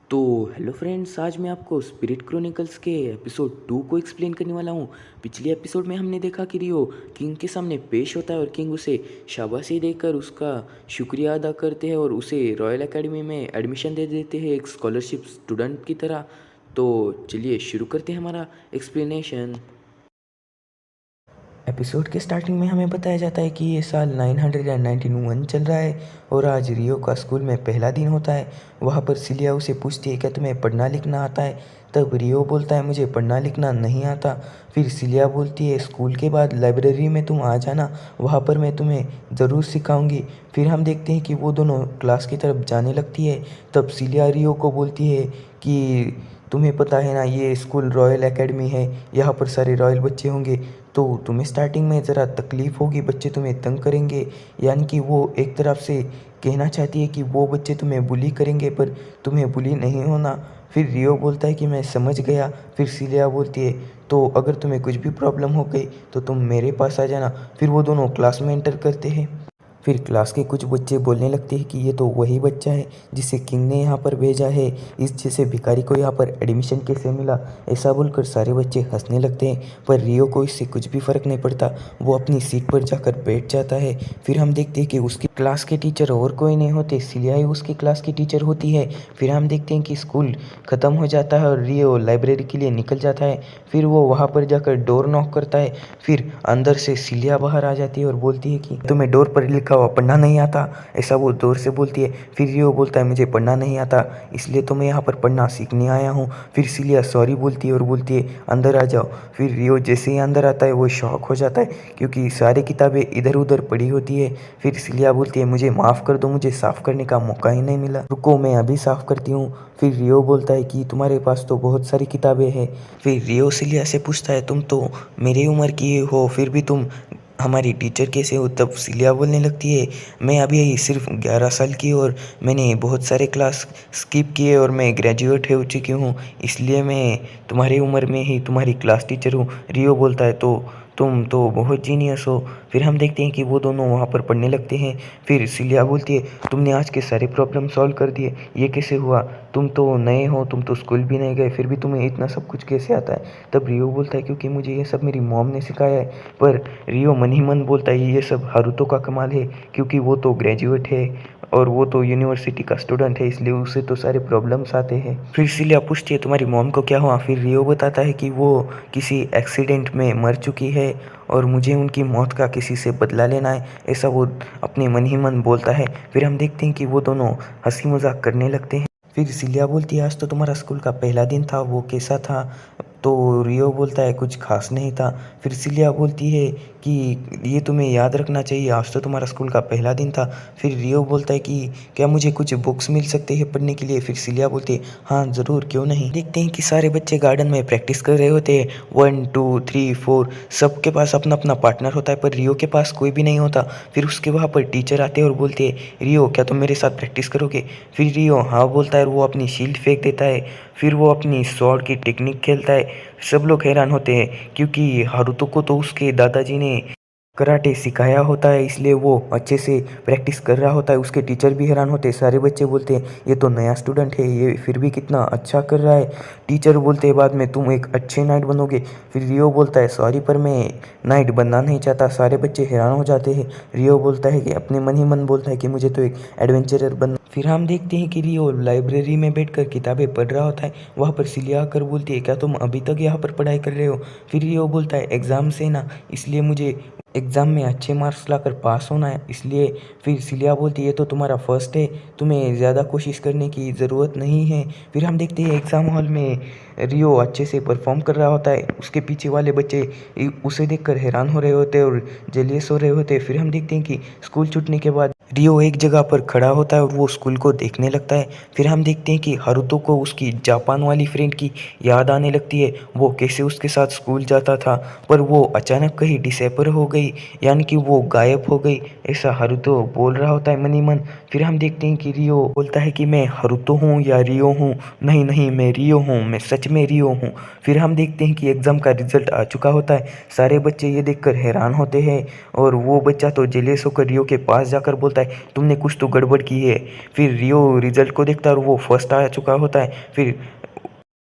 तो hello friends, आज मैं आपको स्पिरिट क्रॉनिकल्स के एपिसोड 2 को एक्सप्लेन करने वाला हूँ। पिछले एपिसोड में हमने देखा कि रियो किंग के सामने पेश होता है और किंग उसे शाबाशी देकर उसका शुक्रिया अदा करते हैं और उसे रॉयल एकेडमी में एडमिशन दे देते हैं एक स्कॉलरशिप स्टूडेंट की तरह। तो चलिए शुरू करते हैं हमारा एक्सप्लेनेशन। एपिसोड के स्टार्टिंग में हमें बताया जाता है कि ये साल 991 चल रहा है और आज रियो का स्कूल में पहला दिन होता है। वहाँ पर सिलिया उसे पूछती है क्या तुम्हें पढ़ना लिखना आता है। तब रियो बोलता है मुझे पढ़ना लिखना नहीं आता। फिर सिलिया बोलती है स्कूल के बाद लाइब्रेरी में तुम आ जाना, वहाँ पर मैं तुम्हें ज़रूर सिखाऊंगी। फिर हम देखते हैं कि वो दोनों क्लास की तरफ जाने लगती है। तब सिलिया रियो को बोलती है कि तुम्हें पता है ना, ये स्कूल रॉयल एकेडमी है, यहाँ पर सारे रॉयल बच्चे होंगे, तो तुम्हें स्टार्टिंग में ज़रा तकलीफ़ होगी, बच्चे तुम्हें तंग करेंगे। यानी कि वो एक तरफ से कहना चाहती है कि वो बच्चे तुम्हें बुली करेंगे पर तुम्हें बुली नहीं होना। फिर रियो बोलता है कि मैं समझ गया। फिर सिलिया बोलती है तो अगर तुम्हें कुछ भी प्रॉब्लम हो गई तो तुम मेरे पास आ जाना। फिर वो दोनों क्लास में एंटर करते हैं। फिर क्लास के कुछ बच्चे बोलने लगते हैं कि ये तो वही बच्चा है जिसे किंग ने यहाँ पर भेजा है, इस जैसे भिखारी को यहाँ पर एडमिशन कैसे मिला। ऐसा बोलकर सारे बच्चे हंसने लगते हैं पर रियो को इससे कुछ भी फ़र्क नहीं पड़ता। वो अपनी सीट पर जाकर बैठ जाता है। फिर हम देखते हैं कि उसकी क्लास के टीचर और कोई नहीं होते, सिलिया ही उसकी क्लास की टीचर होती है। फिर हम देखते हैं कि स्कूल ख़त्म हो जाता है और रियो लाइब्रेरी के लिए निकल जाता है। फिर वो वहाँ पर जाकर डोर नॉक करता है। फिर अंदर से सिलिया बाहर आ जाती है और बोलती है कि तुम्हें डोर पर लिखा हुआ पढ़ना नहीं आता, ऐसा वो जोर से बोलती है। फिर रियो बोलता है मुझे पढ़ना नहीं आता, इसलिए तो मैं यहाँ पर पढ़ना सीखने आया हूँ। फिर सिलिया सॉरी बोलती है और बोलती है अंदर आ जाओ। फिर रियो जैसे ही अंदर आता है वो शॉक हो जाता है क्योंकि सारी किताबें इधर उधर पड़ी होती है। फिर सिलिया बोलती है मुझे माफ़ कर दो, मुझे साफ़ करने का मौका ही नहीं मिला, रुको मैं अभी साफ़ करती हूँ। फिर रियो बोलता है कि तुम्हारे पास तो बहुत सारी किताबें हैं। फिर रियो सिलिया से पूछता है तुम तो मेरी उम्र की हो फिर भी तुम हमारी टीचर कैसे हो। तब सिलिया बोलने लगती है मैं अभी सिर्फ 11 साल की और मैंने बहुत सारे क्लास स्किप किए और मैं ग्रेजुएट हो चुकी हूँ, इसलिए मैं तुम्हारी उम्र में ही तुम्हारी क्लास टीचर हूँ। रियो बोलता है तो तुम तो बहुत जीनियस हो। फिर हम देखते हैं कि वो दोनों वहाँ पर पढ़ने लगते हैं। फिर सिलिया बोलती है तुमने आज के सारे प्रॉब्लम सॉल्व कर दिए, ये कैसे हुआ, तुम तो नए हो, तुम तो स्कूल भी नहीं गए, फिर भी तुम्हें इतना सब कुछ कैसे आता है। तब रियो बोलता है क्योंकि मुझे ये सब मेरी मॉम ने सिखाया है। पर रियो मन ही मन बोलता है ये सब हारुतो का कमाल है क्योंकि वो तो ग्रेजुएट है और वो तो यूनिवर्सिटी का स्टूडेंट है, इसलिए उसे तो सारे प्रॉब्लम्स आते हैं। फिर सिलिया पूछती है तुम्हारी मॉम को क्या हुआ। फिर रियो बताता है कि वो किसी एक्सीडेंट में मर चुकी है और मुझे उनकी मौत का किसी से बदला लेना है, ऐसा वो अपने मन ही मन बोलता है। फिर हम देखते हैं कि वो दोनों हंसी मजाक करने लगते हैं। फिर सिलिया बोलती है आज तो तुम्हारा स्कूल का पहला दिन था, वो कैसा था। तो रियो बोलता है कुछ खास नहीं था। फिर सिलिया बोलती है कि ये तुम्हें याद रखना चाहिए, आज तो तुम्हारा स्कूल का पहला दिन था। फिर रियो बोलता है कि क्या मुझे कुछ बुक्स मिल सकते हैं पढ़ने के लिए। फिर सिलिया बोलती है हाँ ज़रूर, क्यों नहीं। देखते हैं कि सारे बच्चे गार्डन में प्रैक्टिस कर रहे होते हैं, 1 2 3 4 सबके पास अपना अपना पार्टनर होता है पर रियो के पास कोई भी नहीं होता। फिर उसके वहाँ पर टीचर आते हैं और बोलते हैं रियो क्या तुम मेरे साथ प्रैक्टिस करोगे। फिर रियो हाँ बोलता है और वो अपनी शील्ड फेंक देता है। फिर वो अपनी स्वॉर्ड की टेक्निक खेलता है। सब लोग हैरान होते हैं क्योंकि हारुतो को तो उसके दादाजी ने कराटे सिखाया होता है, इसलिए वो अच्छे से प्रैक्टिस कर रहा होता है। उसके टीचर भी हैरान होते हैं, सारे बच्चे बोलते हैं ये तो नया स्टूडेंट है, ये फिर भी कितना अच्छा कर रहा है। टीचर बोलते हैं बाद में तुम एक अच्छे नाइट बनोगे। फिर रियो बोलता है सॉरी पर मैं नाइट बनना नहीं चाहता। सारे बच्चे हैरान हो जाते हैं। रियो बोलता है कि अपने मन ही मन बोलता है कि मुझे तो एक एडवेंचरर बनना। फिर हम देखते हैं कि रियो लाइब्रेरी में बैठकर किताबें पढ़ रहा होता है। वहाँ पर सिलिया आकर बोलती है क्या तुम अभी तक यहाँ पर पढ़ाई कर रहे हो। फिर रियो बोलता है एग्ज़ाम से ना, इसलिए मुझे एग्ज़ाम में अच्छे मार्क्स लाकर पास होना है, इसलिए। फिर सिलिया बोलती है ये तो तुम्हारा फर्स्ट है, तुम्हें ज़्यादा कोशिश करने की ज़रूरत नहीं है। फिर हम देखते हैं एग्ज़ाम हॉल में रियो अच्छे से परफॉर्म कर रहा होता है। उसके पीछे वाले बच्चे उसे देखकर हैरान हो रहे होते हैं और जेलियस हो रहे होते हैं। फिर हम देखते हैं कि स्कूल छूटने के बाद रियो एक जगह पर खड़ा होता है और वो स्कूल को देखने लगता है। फिर हम देखते हैं कि हारुतो को उसकी जापान वाली फ्रेंड की याद आने लगती है, वो कैसे उसके साथ स्कूल जाता था पर वो अचानक कहीं डिसअपीयर हो गई, यानी कि वो गायब हो गई, ऐसा हारुतो बोल रहा होता है मन ही मन। फिर हम देखते हैं कि रियो बोलता है कि मैं हरुतो हूँ या रियो हूँ, नहीं नहीं मैं रियो हूँ, मैं सच में रियो हूँ। फिर हम देखते हैं कि एग्ज़ाम का रिजल्ट आ चुका होता है। सारे बच्चे ये देखकर हैरान होते हैं और वो बच्चा तो जेलस होकर रियो के पास जाकर बोलता है तुमने कुछ तो गड़बड़ की है। फिर रियो रिजल्ट को देखता है और वो फर्स्ट आ चुका होता है। फिर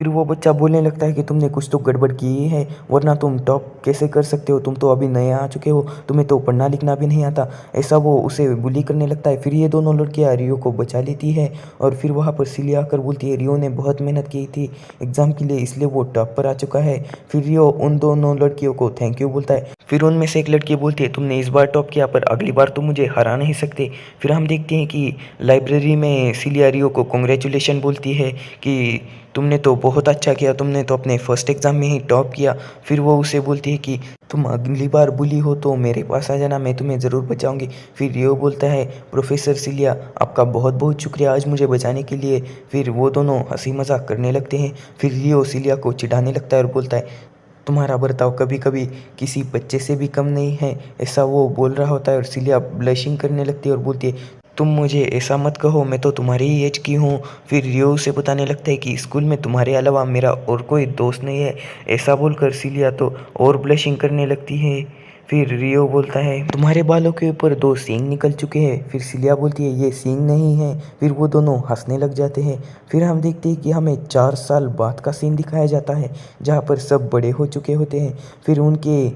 वो बच्चा बोलने लगता है कि तुमने कुछ तो गड़बड़ की है, वरना तुम टॉप कैसे कर सकते हो, तुम तो अभी नए आ चुके हो, तुम्हें तो पढ़ना लिखना भी नहीं आता। ऐसा वो उसे बुली करने लगता है। फिर ये दोनों लड़कियां रियो को बचा लेती है और फिर वहाँ पर सिली आकर बोलती है रियो ने बहुत मेहनत की थी एग्ज़ाम के लिए, इसलिए वो टॉप पर आ चुका है। फिर रियो उन दोनों लड़कियों को थैंक यू बोलता है। फिर उनमें से एक लड़की बोलती है तुमने इस बार टॉप किया पर अगली बार तो मुझे हरा नहीं सकते। फिर हम देखते हैं कि लाइब्रेरी में सिलिया रियो को कॉन्ग्रेचुलेशन बोलती है कि तुमने तो बहुत अच्छा किया, तुमने तो अपने फर्स्ट एग्ज़ाम में ही टॉप किया। फिर वो उसे बोलती है कि तुम अगली बार बुली हो तो मेरे पास आ जाना, मैं तुम्हें ज़रूर बचाऊंगी। फिर रियो बोलता है प्रोफेसर सिलिया आपका बहुत बहुत शुक्रिया आज मुझे बचाने के लिए। फिर वो दोनों हंसी मजाक करने लगते हैं। फिर रियो सिलिया को चिढ़ाने लगता है और बोलता है तुम्हारा बर्ताव कभी कभी किसी बच्चे से भी कम नहीं है। ऐसा वो बोल रहा होता है और सिलिया ब्लशिंग करने लगती है और बोलती है तुम मुझे ऐसा मत कहो, मैं तो तुम्हारी ही एज की हूँ। फिर रियो उसे बताने लगता है कि स्कूल में तुम्हारे अलावा मेरा और कोई दोस्त नहीं है। ऐसा बोलकर सिलिया तो और ब्लशिंग करने लगती है। फिर रियो बोलता है तुम्हारे बालों के ऊपर दो सींग निकल चुके हैं। फिर सिलिया बोलती है ये सींग नहीं है। फिर वो दोनों हंसने लग जाते हैं। फिर हम देखते हैं कि हमें 4 साल बाद का सीन दिखाया जाता है जहाँ पर सब बड़े हो चुके होते हैं। फिर उनके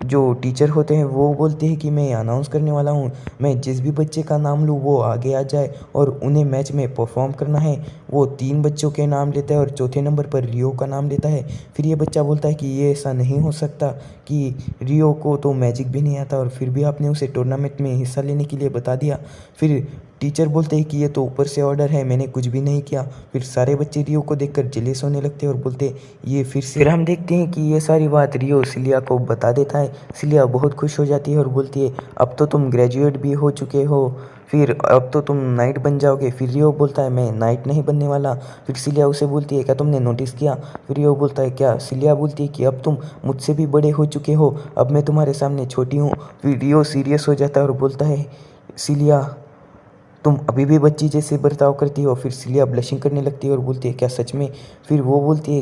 जो टीचर होते हैं वो बोलते हैं कि मैं अनाउंस करने वाला हूँ, मैं जिस भी बच्चे का नाम लूँ वो आगे आ जाए और उन्हें मैच में परफॉर्म करना है। वो 3 बच्चों के नाम लेता है और चौथे नंबर पर रियो का नाम लेता है। फिर ये बच्चा बोलता है कि ये ऐसा नहीं हो सकता कि रियो को तो मैजिक भी नहीं आता और फिर भी आपने उसे टूर्नामेंट में हिस्सा लेने के लिए बता दिया। फिर टीचर बोलते हैं कि ये तो ऊपर से ऑर्डर है, मैंने कुछ भी नहीं किया। फिर सारे बच्चे रियो को देखकर जेलस होने लगते हैं और बोलते हैं ये फिर हम देखते हैं कि ये सारी बात रियो सिलिया को बता देता है। सिलिया बहुत खुश हो जाती है और बोलती है अब तो तुम ग्रेजुएट भी हो चुके हो, फिर अब तो तुम नाइट बन जाओगे। फिर रियो बोलता है मैं नाइट नहीं बनने वाला। फिर सिलिया उसे बोलती है क्या तुमने नोटिस किया। फिर रियो बोलता है क्या। सिलिया बोलती है कि अब तुम मुझसे भी बड़े हो चुके हो, अब मैं तुम्हारे सामने छोटी हूँ। फिर रियो सीरियस हो जाता है और बोलता है सिलिया तुम अभी भी बच्ची जैसे बर्ताव करती हो। फिर सिलिया ब्लशिंग करने लगती है और बोलती है क्या सच में। फिर वो बोलती है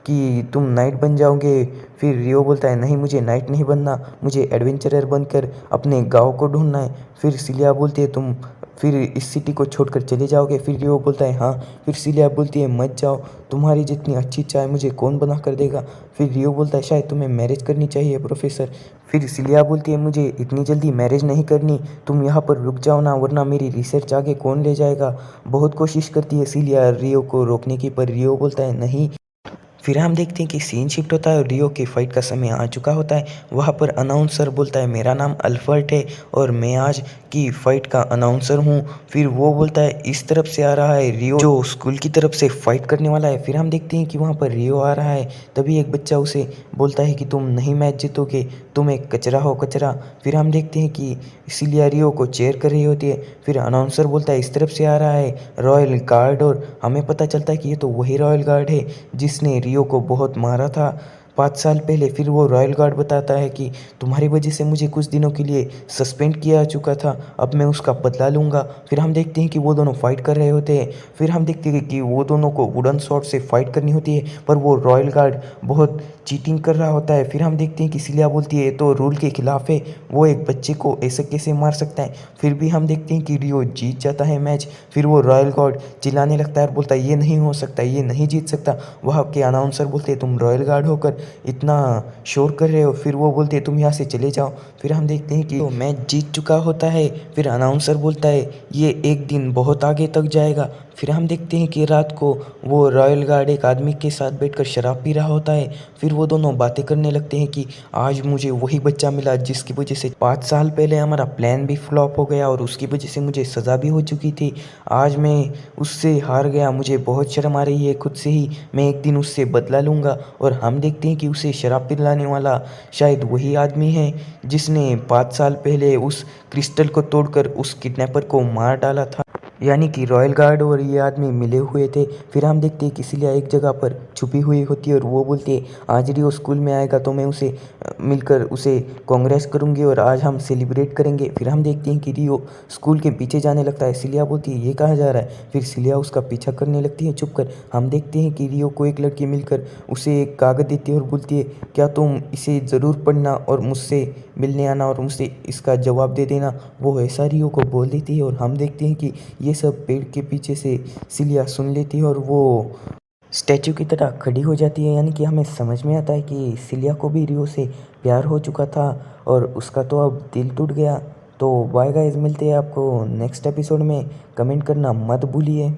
कि तुम नाइट बन जाओगे। फिर रियो बोलता है नहीं मुझे नाइट नहीं बनना, मुझे एडवेंचरर बनकर अपने गांव को ढूंढना है। फिर सिलिया बोलती है तुम फिर इस सिटी को छोड़कर चले जाओगे। फिर रियो बोलता है हाँ। फिर सिलिया बोलती है मत जाओ, तुम्हारी जितनी अच्छी चाय मुझे कौन बना कर देगा। फिर रियो बोलता है शायद तुम्हें मैरिज करनी चाहिए प्रोफेसर। फिर सिलिया बोलती है मुझे इतनी जल्दी मैरिज नहीं करनी, तुम यहाँ पर रुक जाओ ना वरना मेरी रिसर्च आगे कौन ले जाएगा। बहुत कोशिश करती है सिलिया रियो को रोकने की पर रियो बोलता है नहीं। फिर हम देखते हैं कि सीन शिफ्ट होता है और रियो के फाइट का समय आ चुका होता है। वहाँ पर अनाउंसर बोलता है मेरा नाम अल्फर्ट है और मैं आज की फाइट का अनाउंसर हूँ। फिर वो बोलता है इस तरफ से आ रहा है रियो जो स्कूल की तरफ से फाइट करने वाला है। फिर हम देखते हैं कि वहाँ पर रियो आ रहा है। तभी एक बच्चा उसे बोलता है कि तुम नहीं मैच जीतोगे, तुम एक कचरा हो कचरा। फिर हम देखते हैं कि सिलिया रियो को चेयर कर रही होती है। फिर अनाउंसर बोलता है इस तरफ से आ रहा है रॉयल गार्ड और हमें पता चलता है कि ये तो वही रॉयल गार्ड है जिसने रियो को बहुत मारा था 5 साल पहले। फिर वो रॉयल गार्ड बताता है कि तुम्हारी वजह से मुझे कुछ दिनों के लिए सस्पेंड किया चुका था, अब मैं उसका बदला लूँगा। फिर हम देखते हैं कि वो दोनों फाइट कर रहे होते हैं। फिर हम देखते हैं कि वो दोनों को वुडन शॉट से फाइट करनी होती है पर वो रॉयल गार्ड बहुत चीटिंग कर रहा होता है। फिर हम देखते हैं कि सिलिया बोलती है तो रूल के खिलाफ है, वो एक बच्चे को ऐसे कैसे मार सकता है। फिर भी हम देखते हैं कि रियो जीत जाता है मैच। फिर वो रॉयल गार्ड चिल्लाने लगता है और बोलता है ये नहीं हो सकता, ये नहीं जीत सकता। वहाँ के अनाउंसर बोलते हैं तुम रॉयल गार्ड होकर इतना शोर कर रहे हो। फिर वो बोलते हैं तुम यहाँ से चले जाओ। फिर हम देखते हैं कि तो मैच जीत चुका होता है। फिर अनाउंसर बोलता है ये एक दिन बहुत आगे तक जाएगा। फिर हम देखते हैं कि रात को वो रॉयल गार्ड एक आदमी के साथ बैठकर शराब पी रहा होता है। फिर वो दोनों बातें करने लगते हैं कि आज मुझे वही बच्चा मिला जिसकी वजह से 5 साल पहले हमारा प्लान भी फ्लॉप हो गया और उसकी वजह से मुझे सज़ा भी हो चुकी थी। आज मैं उससे हार गया, मुझे बहुत शर्म आ रही है खुद से ही, मैं एक दिन उससे बदला लूँगा। और हम देखते हैं कि उसे शराब पिलाने वाला शायद वही आदमी है जिसने 5 साल पहले उस क्रिस्टल को तोड़कर उस किडनैपर को मार डाला था। यानी कि रॉयल गार्ड और ये आदमी मिले हुए थे। फिर हम देखते हैं कि सिलिया एक जगह पर छुपी हुई होती है और वो बोलती है आज रियो स्कूल में आएगा तो मैं उसे मिलकर उसे कांग्रेस करूँगी और आज हम सेलिब्रेट करेंगे। फिर हम देखते हैं कि रियो स्कूल के पीछे जाने लगता है। सिलिया बोलती है ये कहाँ जा रहा है। फिर सिलिया उसका पीछा करने लगती है छुप कर। हम देखते हैं कि रियो को एक लड़की मिलकर उसे एक कागज़ देती है और बोलती है क्या तुम इसे ज़रूर पढ़ना और मुझसे मिलने आना और मुझसे इसका जवाब दे देना। वो ऐसा रियो को बोल देती है और हम देखते हैं कि ये सब पेड़ के पीछे से सिलिया सुन लेती है और वो स्टैचू की तरह खड़ी हो जाती है। यानी कि हमें समझ में आता है कि सिलिया को भी रियो से प्यार हो चुका था और उसका तो अब दिल टूट गया। तो बाय गाइस, मिलते हैं आपको नेक्स्ट एपिसोड में। कमेंट करना मत भूलिए।